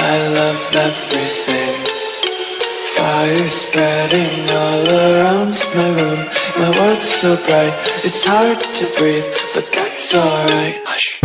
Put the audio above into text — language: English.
I love everything. Fire spreading all around my room. My world's so bright, it's hard to breathe, but that's alright. Hush.